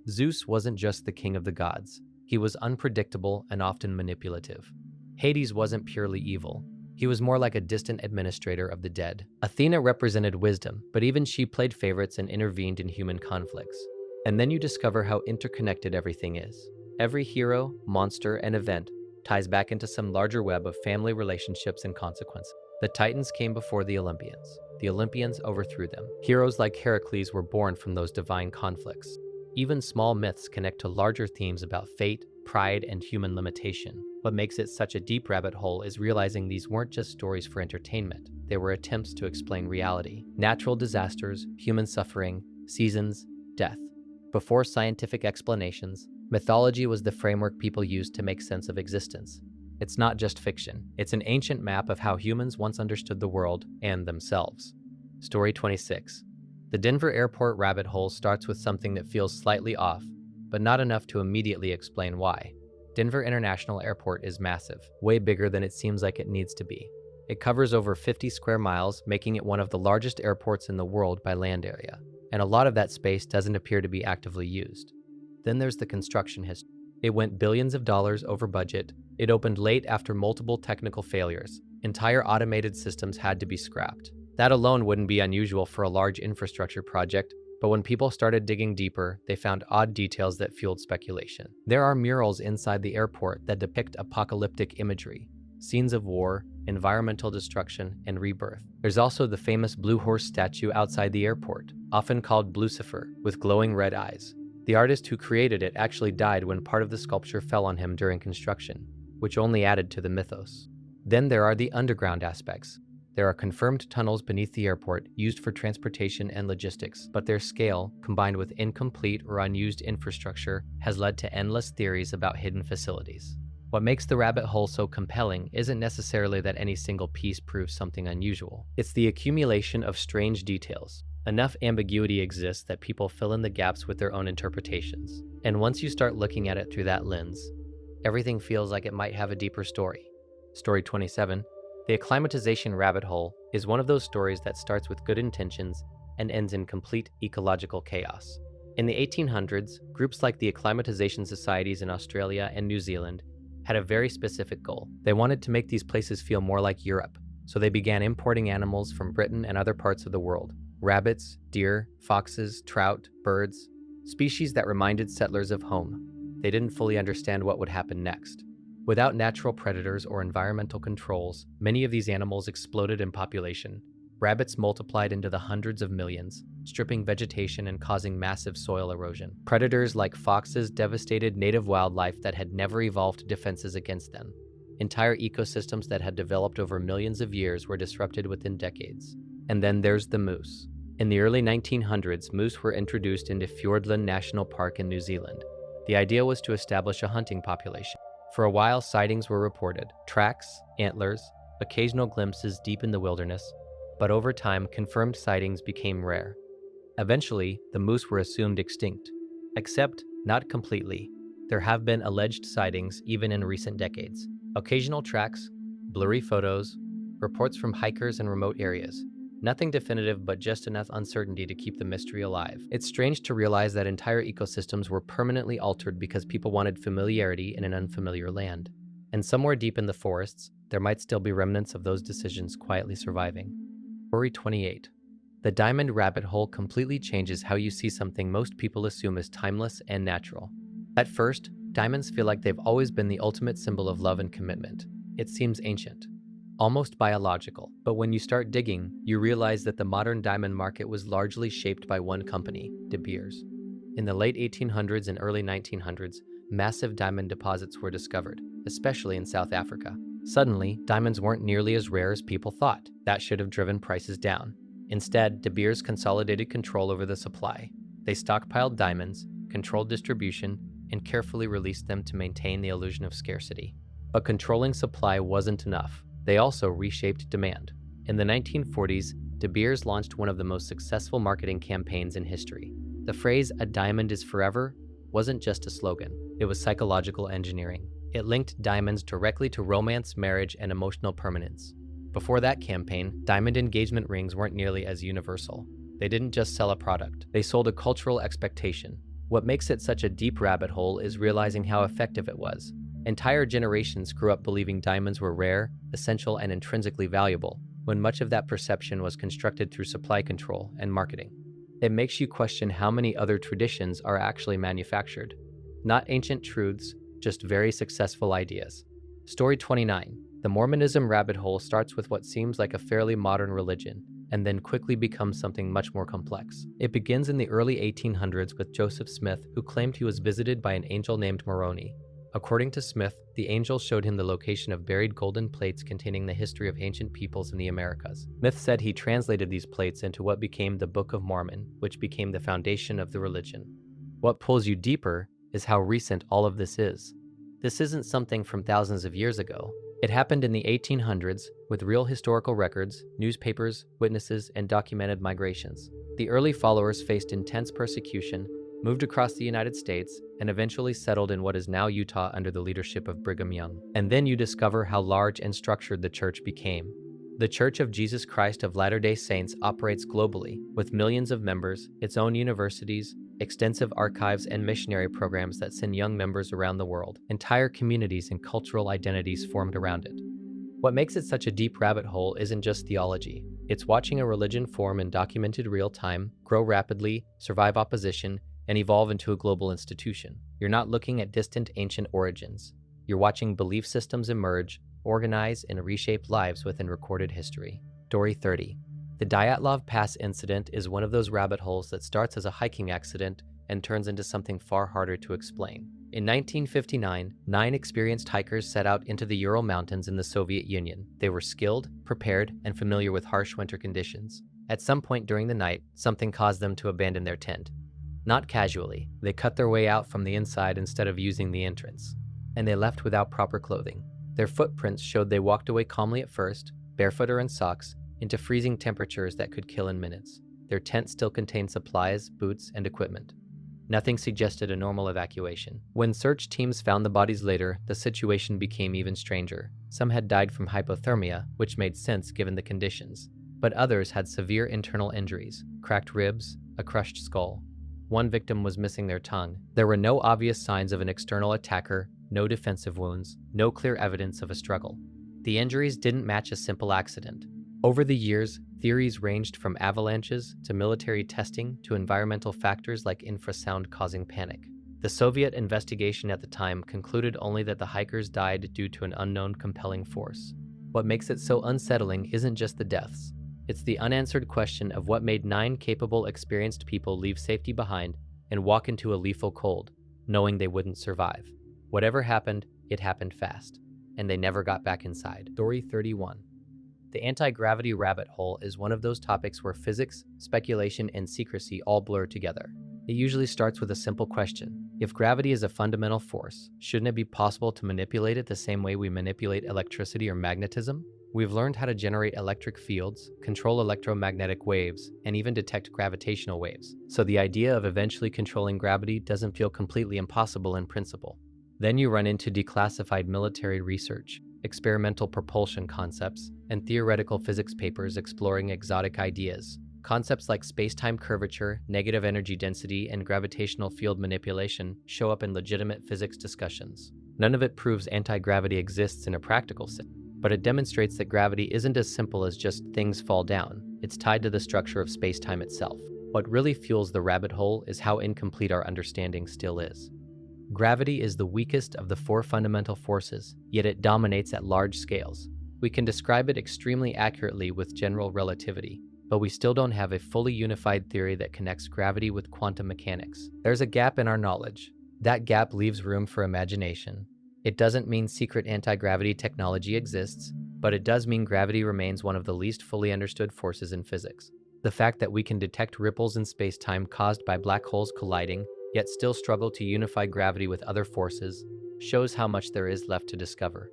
Zeus wasn't just the king of the gods. He was unpredictable and often manipulative. Hades wasn't purely evil. He was more like a distant administrator of the dead. Athena represented wisdom, but even she played favorites and intervened in human conflicts. And then you discover how interconnected everything is. Every hero, monster, and event ties back into some larger web of family relationships and consequences. The Titans came before the Olympians. The Olympians overthrew them. Heroes like Heracles were born from those divine conflicts. Even small myths connect to larger themes about fate, pride, and human limitation. What makes it such a deep rabbit hole is realizing these weren't just stories for entertainment. They were attempts to explain reality. Natural disasters, human suffering, seasons, death. Before scientific explanations, mythology was the framework people used to make sense of existence. It's not just fiction. It's an ancient map of how humans once understood the world and themselves. Story 26. The Denver Airport rabbit hole starts with something that feels slightly off, but not enough to immediately explain why. Denver International Airport is massive, way bigger than it seems like it needs to be. It covers over 50 square miles, making it one of the largest airports in the world by land area, and a lot of that space doesn't appear to be actively used. Then there's the construction history. It went billions of dollars over budget. It opened late after multiple technical failures. Entire automated systems had to be scrapped. That alone wouldn't be unusual for a large infrastructure project, but when people started digging deeper, they found odd details that fueled speculation. There are murals inside the airport that depict apocalyptic imagery, scenes of war, environmental destruction, and rebirth. There's also the famous blue horse statue outside the airport, often called Blucifer, with glowing red eyes. The artist who created it actually died when part of the sculpture fell on him during construction, which only added to the mythos. Then there are the underground aspects. There are confirmed tunnels beneath the airport used for transportation and logistics, but their scale, combined with incomplete or unused infrastructure, has led to endless theories about hidden facilities. What makes the rabbit hole so compelling isn't necessarily that any single piece proves something unusual. It's the accumulation of strange details. Enough ambiguity exists that people fill in the gaps with their own interpretations. And once you start looking at it through that lens, everything feels like it might have a deeper story. Story 27. The acclimatization rabbit hole is one of those stories that starts with good intentions and ends in complete ecological chaos. In the 1800s, groups like the acclimatization societies in Australia and New Zealand had a very specific goal. They wanted to make these places feel more like Europe, so they began importing animals from Britain and other parts of the world. Rabbits, deer, foxes, trout, birds, species that reminded settlers of home. They didn't fully understand what would happen next. Without natural predators or environmental controls, many of these animals exploded in population. Rabbits multiplied into the hundreds of millions, stripping vegetation and causing massive soil erosion. Predators like foxes devastated native wildlife that had never evolved defenses against them. Entire ecosystems that had developed over millions of years were disrupted within decades. And then there's the moose. In the early 1900s, moose were introduced into Fiordland National Park in New Zealand. The idea was to establish a hunting population. For a while, sightings were reported, tracks, antlers, occasional glimpses deep in the wilderness, but over time, confirmed sightings became rare. Eventually, the moose were assumed extinct. Except, not completely. There have been alleged sightings even in recent decades. Occasional tracks, blurry photos, reports from hikers in remote areas. Nothing definitive, but just enough uncertainty to keep the mystery alive. It's strange to realize that entire ecosystems were permanently altered because people wanted familiarity in an unfamiliar land. And somewhere deep in the forests, there might still be remnants of those decisions quietly surviving. Story 28. The diamond rabbit hole completely changes how you see something most people assume is timeless and natural. At first, diamonds feel like they've always been the ultimate symbol of love and commitment. It seems ancient, almost biological. But when you start digging, you realize that the modern diamond market was largely shaped by one company, De Beers. In the late 1800s and early 1900s, massive diamond deposits were discovered, especially in South Africa. Suddenly, diamonds weren't nearly as rare as people thought. That should have driven prices down. Instead, De Beers consolidated control over the supply. They stockpiled diamonds, controlled distribution, and carefully released them to maintain the illusion of scarcity. But controlling supply wasn't enough. They also reshaped demand. In the 1940s, De Beers launched one of the most successful marketing campaigns in history. The phrase, "a diamond is forever," wasn't just a slogan. It was psychological engineering. It linked diamonds directly to romance, marriage, and emotional permanence. Before that campaign, diamond engagement rings weren't nearly as universal. They didn't just sell a product. They sold a cultural expectation. What makes it such a deep rabbit hole is realizing how effective it was. Entire generations grew up believing diamonds were rare, essential, and intrinsically valuable, when much of that perception was constructed through supply control and marketing. It makes you question how many other traditions are actually manufactured. Not ancient truths, just very successful ideas. Story 29. The Mormonism rabbit hole starts with what seems like a fairly modern religion, and then quickly becomes something much more complex. It begins in the early 1800s with Joseph Smith, who claimed he was visited by an angel named Moroni. According to Smith, the angel showed him the location of buried golden plates containing the history of ancient peoples in the Americas. Smith said he translated these plates into what became the Book of Mormon, which became the foundation of the religion. What pulls you deeper is how recent all of this is. This isn't something from thousands of years ago. It happened in the 1800s with real historical records, newspapers, witnesses, and documented migrations. The early followers faced intense persecution, moved across the United States, and eventually settled in what is now Utah under the leadership of Brigham Young. And then you discover how large and structured the church became. The Church of Jesus Christ of Latter-day Saints operates globally, with millions of members, its own universities, extensive archives, and missionary programs that send young members around the world. Entire communities and cultural identities formed around it. What makes it such a deep rabbit hole isn't just theology. It's watching a religion form in documented real time, grow rapidly, survive opposition, and evolve into a global institution. You're not looking at distant ancient origins. You're watching belief systems emerge, organize, and reshape lives within recorded history. Story 30. The Dyatlov Pass incident is one of those rabbit holes that starts as a hiking accident and turns into something far harder to explain. In 1959, 9 experienced hikers set out into the Ural Mountains in the Soviet Union. They were skilled, prepared, and familiar with harsh winter conditions. At some point during the night, something caused them to abandon their tent. Not casually, they cut their way out from the inside instead of using the entrance. And they left without proper clothing. Their footprints showed they walked away calmly at first, barefoot or in socks, into freezing temperatures that could kill in minutes. Their tent still contained supplies, boots, and equipment. Nothing suggested a normal evacuation. When search teams found the bodies later, the situation became even stranger. Some had died from hypothermia, which made sense given the conditions. But others had severe internal injuries, cracked ribs, a crushed skull. One victim was missing their tongue. There were no obvious signs of an external attacker, no defensive wounds, no clear evidence of a struggle. The injuries didn't match a simple accident. Over the years, theories ranged from avalanches to military testing to environmental factors like infrasound causing panic. The Soviet investigation at the time concluded only that the hikers died due to an unknown compelling force. What makes it so unsettling isn't just the deaths. It's the unanswered question of what made 9 capable, experienced people leave safety behind and walk into a lethal cold, knowing they wouldn't survive. Whatever happened, it happened fast, and they never got back inside. Story 31. The anti-gravity rabbit hole is one of those topics where physics, speculation, and secrecy all blur together. It usually starts with a simple question. If gravity is a fundamental force, shouldn't it be possible to manipulate it the same way we manipulate electricity or magnetism? We've learned how to generate electric fields, control electromagnetic waves, and even detect gravitational waves. So the idea of eventually controlling gravity doesn't feel completely impossible in principle. Then you run into declassified military research, experimental propulsion concepts, and theoretical physics papers exploring exotic ideas. Concepts like space-time curvature, negative energy density, and gravitational field manipulation show up in legitimate physics discussions. None of it proves anti-gravity exists in a practical sense, but it demonstrates that gravity isn't as simple as just things fall down. It's tied to the structure of space-time itself. What really fuels the rabbit hole is how incomplete our understanding still is. Gravity is the weakest of the 4 fundamental forces, yet it dominates at large scales. We can describe it extremely accurately with general relativity, but we still don't have a fully unified theory that connects gravity with quantum mechanics. There's a gap in our knowledge. That gap leaves room for imagination. It doesn't mean secret anti-gravity technology exists, but it does mean gravity remains one of the least fully understood forces in physics. The fact that we can detect ripples in space-time caused by black holes colliding, yet still struggle to unify gravity with other forces, shows how much there is left to discover.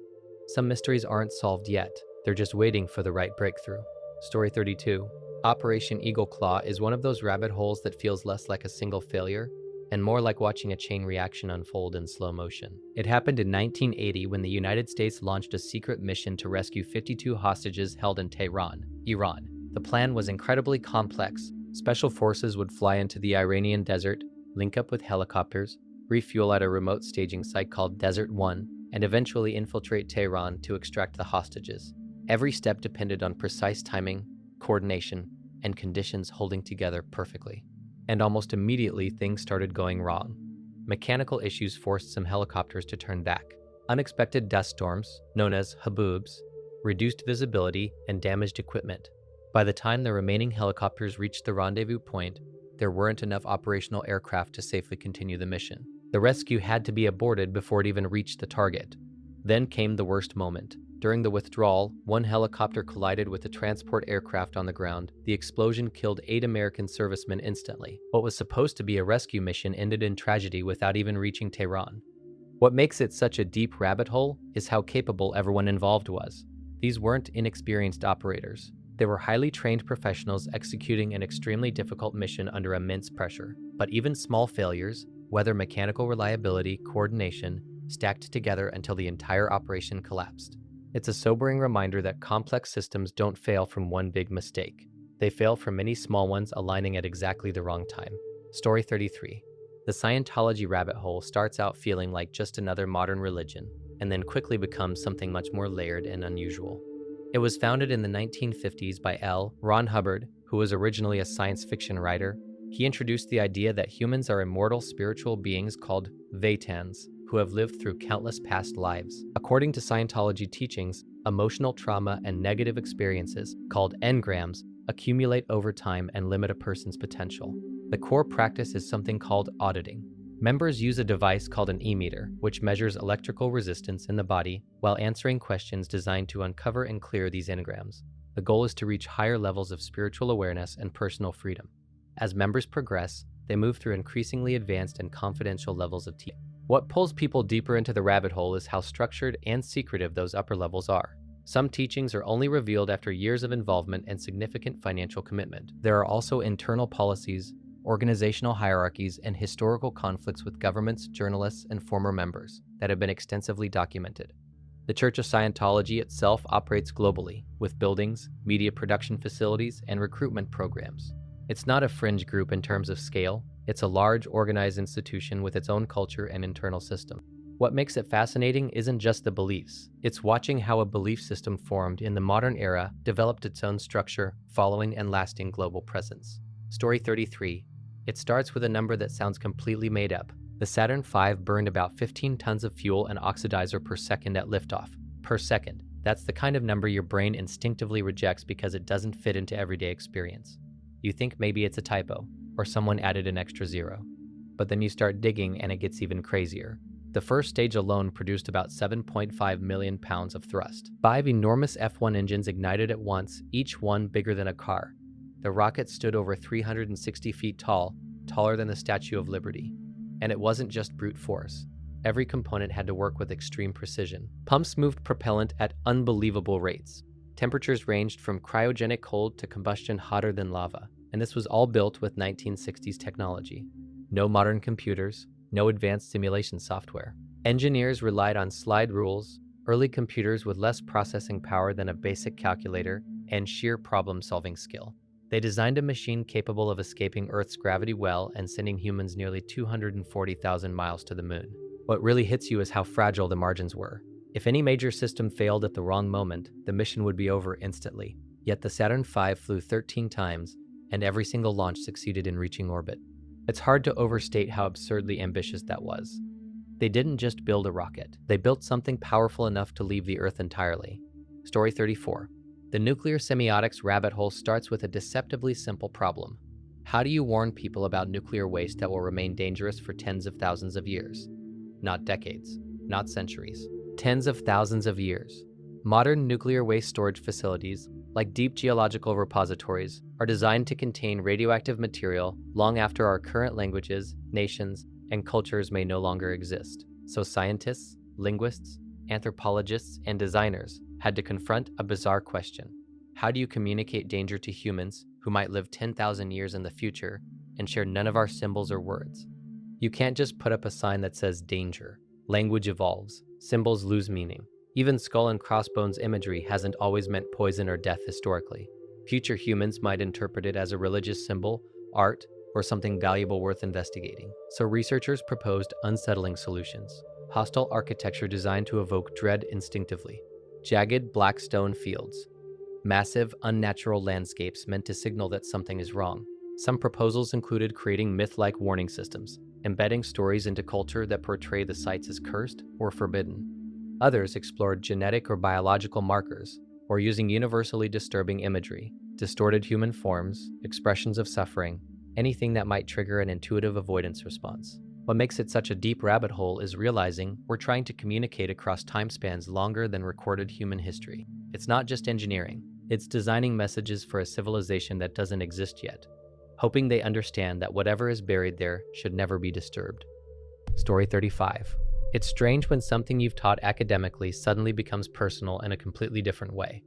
Some mysteries aren't solved yet, they're just waiting for the right breakthrough. Story 32. Operation Eagle Claw is one of those rabbit holes that feels less like a single failure and more like watching a chain reaction unfold in slow motion. It happened in 1980 when the United States launched a secret mission to rescue 52 hostages held in Tehran, Iran. The plan was incredibly complex. Special forces would fly into the Iranian desert, link up with helicopters, refuel at a remote staging site called Desert 1, and eventually infiltrate Tehran to extract the hostages. Every step depended on precise timing, coordination, and conditions holding together perfectly. And almost immediately, things started going wrong. Mechanical issues forced some helicopters to turn back. Unexpected dust storms, known as haboobs, reduced visibility and damaged equipment. By the time the remaining helicopters reached the rendezvous point, there weren't enough operational aircraft to safely continue the mission. The rescue had to be aborted before it even reached the target. Then came the worst moment. During the withdrawal, one helicopter collided with a transport aircraft on the ground. The explosion killed 8 American servicemen instantly. What was supposed to be a rescue mission ended in tragedy without even reaching Tehran. What makes it such a deep rabbit hole is how capable everyone involved was. These weren't inexperienced operators. They were highly trained professionals executing an extremely difficult mission under immense pressure. But even small failures, whether mechanical reliability, coordination, stacked together until the entire operation collapsed. It's a sobering reminder that complex systems don't fail from one big mistake. They fail from many small ones aligning at exactly the wrong time. Story 33. The Scientology rabbit hole starts out feeling like just another modern religion, and then quickly becomes something much more layered and unusual. It was founded in the 1950s by L. Ron Hubbard, who was originally a science fiction writer. He introduced the idea that humans are immortal spiritual beings called Vaitans, who have lived through countless past lives. According to Scientology teachings, emotional trauma and negative experiences, called engrams, accumulate over time and limit a person's potential. The core practice is something called auditing. Members use a device called an e-meter, which measures electrical resistance in the body while answering questions designed to uncover and clear these engrams. The goal is to reach higher levels of spiritual awareness and personal freedom. As members progress, they move through increasingly advanced and confidential levels of teaching. What pulls people deeper into the rabbit hole is how structured and secretive those upper levels are. Some teachings are only revealed after years of involvement and significant financial commitment. There are also internal policies, organizational hierarchies, and historical conflicts with governments, journalists, and former members that have been extensively documented. The Church of Scientology itself operates globally, with buildings, media production facilities, and recruitment programs. It's not a fringe group in terms of scale. It's a large, organized institution with its own culture and internal system. What makes it fascinating isn't just the beliefs. It's watching how a belief system formed in the modern era developed its own structure, following and lasting global presence. Story 33. It starts with a number that sounds completely made up. The Saturn V burned about 15 tons of fuel and oxidizer per second at liftoff. Per second. That's the kind of number your brain instinctively rejects because it doesn't fit into everyday experience. You think maybe it's a typo, or someone added an extra zero. But then you start digging and it gets even crazier. The first stage alone produced about 7.5 million pounds of thrust. 5 enormous F1 engines ignited at once, each one bigger than a car. The rocket stood over 360 feet tall, taller than the Statue of Liberty. And it wasn't just brute force. Every component had to work with extreme precision. Pumps moved propellant at unbelievable rates. Temperatures ranged from cryogenic cold to combustion hotter than lava, and this was all built with 1960s technology. No modern computers, no advanced simulation software. Engineers relied on slide rules, early computers with less processing power than a basic calculator, and sheer problem-solving skill. They designed a machine capable of escaping Earth's gravity well and sending humans nearly 240,000 miles to the moon. What really hits you is how fragile the margins were. If any major system failed at the wrong moment, the mission would be over instantly. Yet the Saturn V flew 13 times, and every single launch succeeded in reaching orbit. It's hard to overstate how absurdly ambitious that was. They didn't just build a rocket. They built something powerful enough to leave the Earth entirely. Story 34. The nuclear semiotics rabbit hole starts with a deceptively simple problem. How do you warn people about nuclear waste that will remain dangerous for tens of thousands of years? Not decades, not centuries, tens of thousands of years. Modern nuclear waste storage facilities, like deep geological repositories, are designed to contain radioactive material long after our current languages, nations, and cultures may no longer exist. So scientists, linguists, anthropologists, and designers had to confront a bizarre question. How do you communicate danger to humans who might live 10,000 years in the future and share none of our symbols or words? You can't just put up a sign that says danger. Language evolves, symbols lose meaning. Even skull and crossbones imagery hasn't always meant poison or death historically. Future humans might interpret it as a religious symbol, art, or something valuable worth investigating. So researchers proposed unsettling solutions. Hostile architecture designed to evoke dread instinctively. Jagged black stone fields. Massive, unnatural landscapes meant to signal that something is wrong. Some proposals included creating myth-like warning systems, embedding stories into culture that portray the sites as cursed or forbidden. Others explored genetic or biological markers, or using universally disturbing imagery, distorted human forms, expressions of suffering, anything that might trigger an intuitive avoidance response. What makes it such a deep rabbit hole is realizing we're trying to communicate across time spans longer than recorded human history. It's not just engineering, it's designing messages for a civilization that doesn't exist yet, hoping they understand that whatever is buried there should never be disturbed. Story 35. It's strange when something you've taught academically suddenly becomes personal in a completely different way.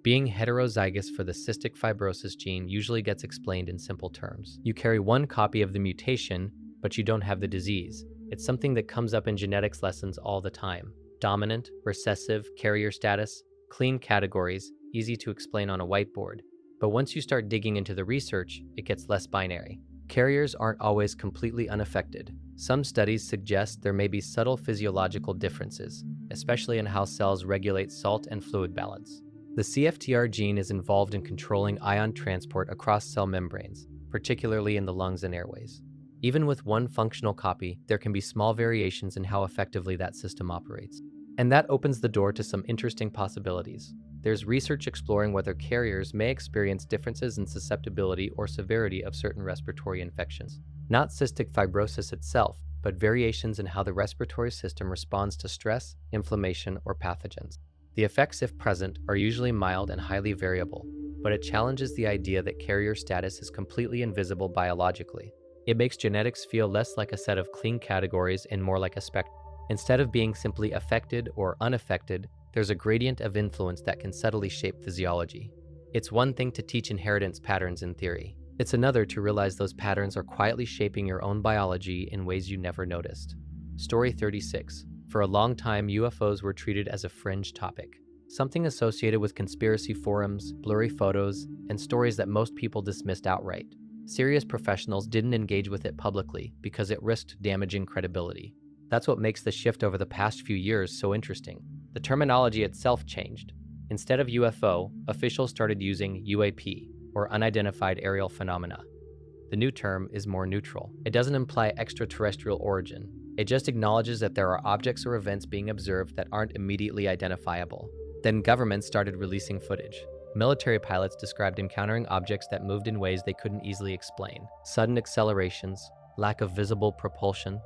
Being heterozygous for the cystic fibrosis gene usually gets explained in simple terms. You carry one copy of the mutation, but you don't have the disease. It's something that comes up in genetics lessons all the time. Dominant, recessive, carrier status, clean categories, easy to explain on a whiteboard. But once you start digging into the research, it gets less binary. Carriers aren't always completely unaffected. Some studies suggest there may be subtle physiological differences, especially in how cells regulate salt and fluid balance. The CFTR gene is involved in controlling ion transport across cell membranes, particularly in the lungs and airways. Even with one functional copy, there can be small variations in how effectively that system operates. And that opens the door to some interesting possibilities. There's research exploring whether carriers may experience differences in susceptibility or severity of certain respiratory infections. Not cystic fibrosis itself, but variations in how the respiratory system responds to stress, inflammation, or pathogens. The effects, if present, are usually mild and highly variable, but it challenges the idea that carrier status is completely invisible biologically. It makes genetics feel less like a set of clean categories and more like a spectrum. Instead of being simply affected or unaffected, there's a gradient of influence that can subtly shape physiology. It's one thing to teach inheritance patterns in theory. It's another to realize those patterns are quietly shaping your own biology in ways you never noticed. Story 36. For a long time, UFOs were treated as a fringe topic, something associated with conspiracy forums, blurry photos, and stories that most people dismissed outright. Serious professionals didn't engage with it publicly because it risked damaging credibility. That's what makes the shift over the past few years so interesting. The terminology itself changed. Instead of UFO, officials started using UAP, or unidentified aerial phenomena. The new term is more neutral. It doesn't imply extraterrestrial origin. It just acknowledges that there are objects or events being observed that aren't immediately identifiable. Then governments started releasing footage. Military pilots described encountering objects that moved in ways they couldn't easily explain. Sudden accelerations, lack of visible propulsion,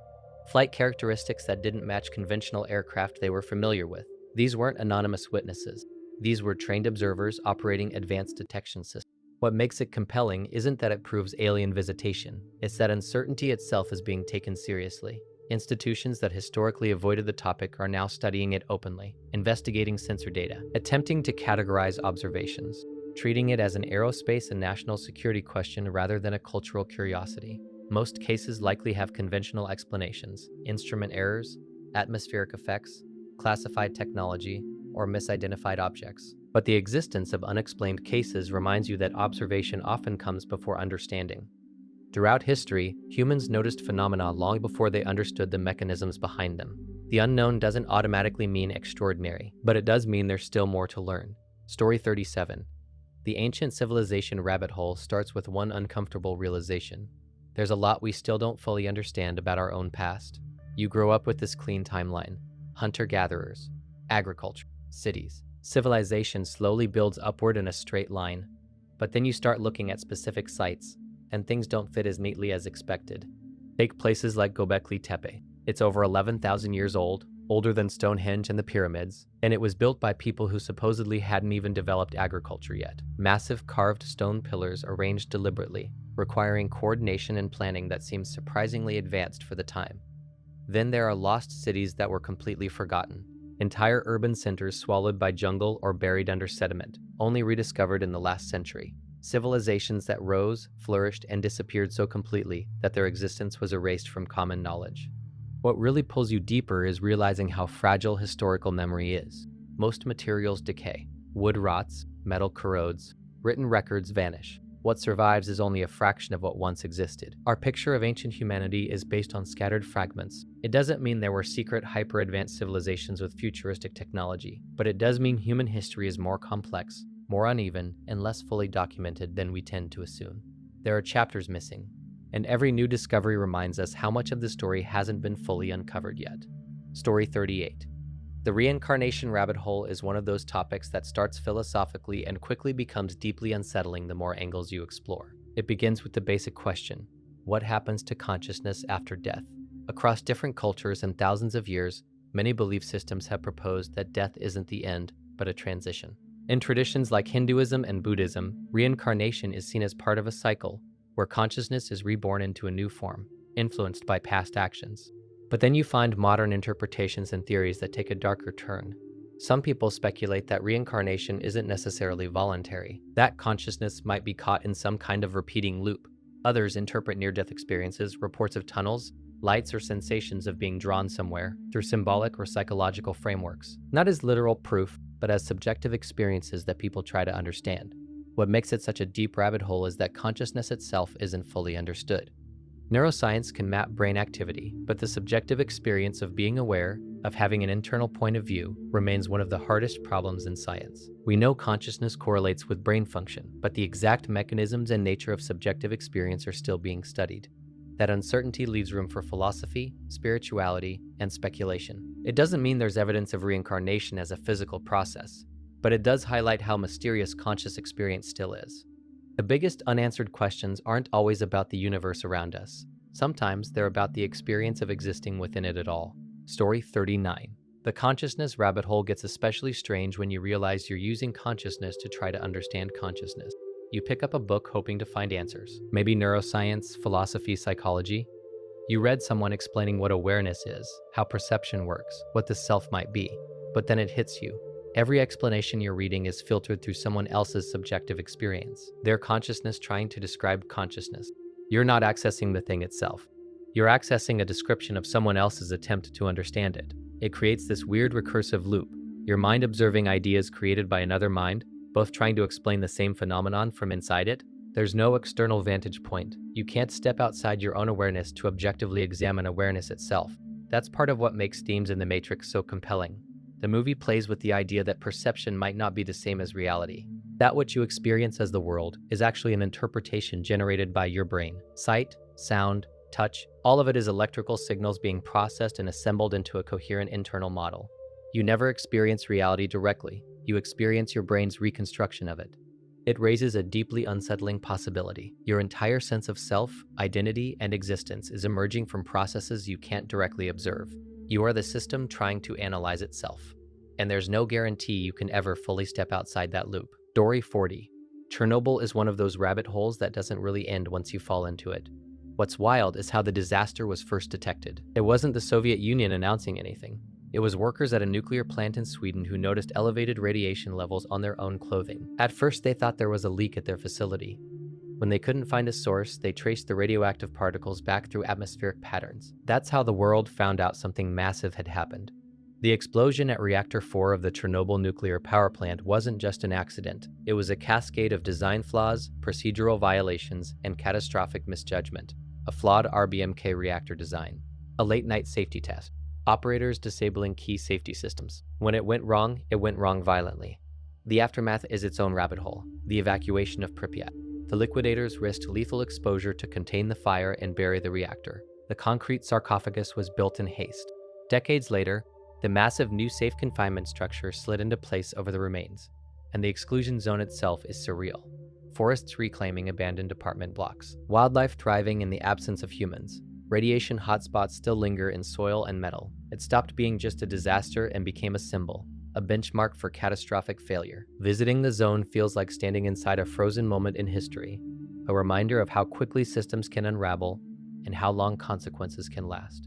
flight characteristics that didn't match conventional aircraft they were familiar with. These weren't anonymous witnesses. These were trained observers operating advanced detection systems. What makes it compelling isn't that it proves alien visitation. It's that uncertainty itself is being taken seriously. Institutions that historically avoided the topic are now studying it openly, investigating sensor data, attempting to categorize observations, treating it as an aerospace and national security question rather than a cultural curiosity. Most cases likely have conventional explanations: instrument errors, atmospheric effects, classified technology, or misidentified objects. But the existence of unexplained cases reminds you that observation often comes before understanding. Throughout history, humans noticed phenomena long before they understood the mechanisms behind them. The unknown doesn't automatically mean extraordinary, but it does mean there's still more to learn. Story 37. The ancient civilization rabbit hole starts with one uncomfortable realization. There's a lot we still don't fully understand about our own past. You grow up with this clean timeline: hunter-gatherers, agriculture, cities, Civilization slowly builds upward in a straight line, but then you start looking at specific sites, and things don't fit as neatly as expected. Take places like Göbekli Tepe. It's over 11,000 years old, older than Stonehenge and the pyramids, and it was built by people who supposedly hadn't even developed agriculture yet. Massive carved stone pillars arranged deliberately, requiring coordination and planning that seems surprisingly advanced for the time. Then there are lost cities that were completely forgotten. Entire urban centers swallowed by jungle or buried under sediment, only rediscovered in the last century. Civilizations that rose, flourished, and disappeared so completely that their existence was erased from common knowledge. What really pulls you deeper is realizing how fragile historical memory is. Most materials decay. Wood rots, metal corrodes, written records vanish. What survives is only a fraction of what once existed. Our picture of ancient humanity is based on scattered fragments. It doesn't mean there were secret, hyper-advanced civilizations with futuristic technology, but it does mean human history is more complex, more uneven, and less fully documented than we tend to assume. There are chapters missing, and every new discovery reminds us how much of the story hasn't been fully uncovered yet. Story 38. The reincarnation rabbit hole is one of those topics that starts philosophically and quickly becomes deeply unsettling the more angles you explore. It begins with the basic question: what happens to consciousness after death? Across different cultures and thousands of years, many belief systems have proposed that death isn't the end, but a transition. In traditions like Hinduism and Buddhism, reincarnation is seen as part of a cycle where consciousness is reborn into a new form, influenced by past actions. But then you find modern interpretations and theories that take a darker turn. Some people speculate that reincarnation isn't necessarily voluntary, that consciousness might be caught in some kind of repeating loop. Others interpret near-death experiences, reports of tunnels, lights, or sensations of being drawn somewhere through symbolic or psychological frameworks, not as literal proof, but as subjective experiences that people try to understand. What makes it such a deep rabbit hole is that consciousness itself isn't fully understood. Neuroscience can map brain activity, but the subjective experience of being aware, of having an internal point of view, remains one of the hardest problems in science. We know consciousness correlates with brain function, but the exact mechanisms and nature of subjective experience are still being studied. That uncertainty leaves room for philosophy, spirituality, and speculation. It doesn't mean there's evidence of reincarnation as a physical process, but it does highlight how mysterious conscious experience still is. The biggest unanswered questions aren't always about the universe around us. Sometimes they're about the experience of existing within it at all. Story 39. The consciousness rabbit hole gets especially strange when you realize you're using consciousness to try to understand consciousness. You pick up a book hoping to find answers. Maybe neuroscience, philosophy, psychology. You read someone explaining what awareness is, how perception works, what the self might be. But then it hits you. Every explanation you're reading is filtered through someone else's subjective experience, their consciousness trying to describe consciousness. You're not accessing the thing itself. You're accessing a description of someone else's attempt to understand it. It creates this weird recursive loop, your mind observing ideas created by another mind, both trying to explain the same phenomenon from inside it. There's no external vantage point. You can't step outside your own awareness to objectively examine awareness itself. That's part of what makes themes in The Matrix so compelling. The movie plays with the idea that perception might not be the same as reality. That what you experience as the world is actually an interpretation generated by your brain. Sight, sound, touch, all of it is electrical signals being processed and assembled into a coherent internal model. You never experience reality directly. You experience your brain's reconstruction of it. It raises a deeply unsettling possibility. Your entire sense of self, identity, and existence is emerging from processes you can't directly observe. You are the system trying to analyze itself, and there's no guarantee you can ever fully step outside that loop. Story 40. Chernobyl is one of those rabbit holes that doesn't really end once you fall into it. What's wild is how the disaster was first detected. It wasn't the Soviet Union announcing anything. It was workers at a nuclear plant in Sweden who noticed elevated radiation levels on their own clothing. At first, they thought there was a leak at their facility. When they couldn't find a source, they traced the radioactive particles back through atmospheric patterns. That's how the world found out something massive had happened. The explosion at Reactor 4 of the Chernobyl nuclear power plant wasn't just an accident. It was a cascade of design flaws, procedural violations, and catastrophic misjudgment. A flawed RBMK reactor design. A late-night safety test. Operators disabling key safety systems. When it went wrong violently. The aftermath is its own rabbit hole. The evacuation of Pripyat. The liquidators risked lethal exposure to contain the fire and bury the reactor. The concrete sarcophagus was built in haste. Decades later, The massive new safe confinement structure slid into place over the remains, and the exclusion zone itself is surreal. Forests reclaiming abandoned apartment blocks. Wildlife thriving in the absence of humans. Radiation hotspots still linger in soil and metal. It stopped being just a disaster and became a symbol, a benchmark for catastrophic failure. Visiting the zone feels like standing inside a frozen moment in history, a reminder of how quickly systems can unravel and how long consequences can last.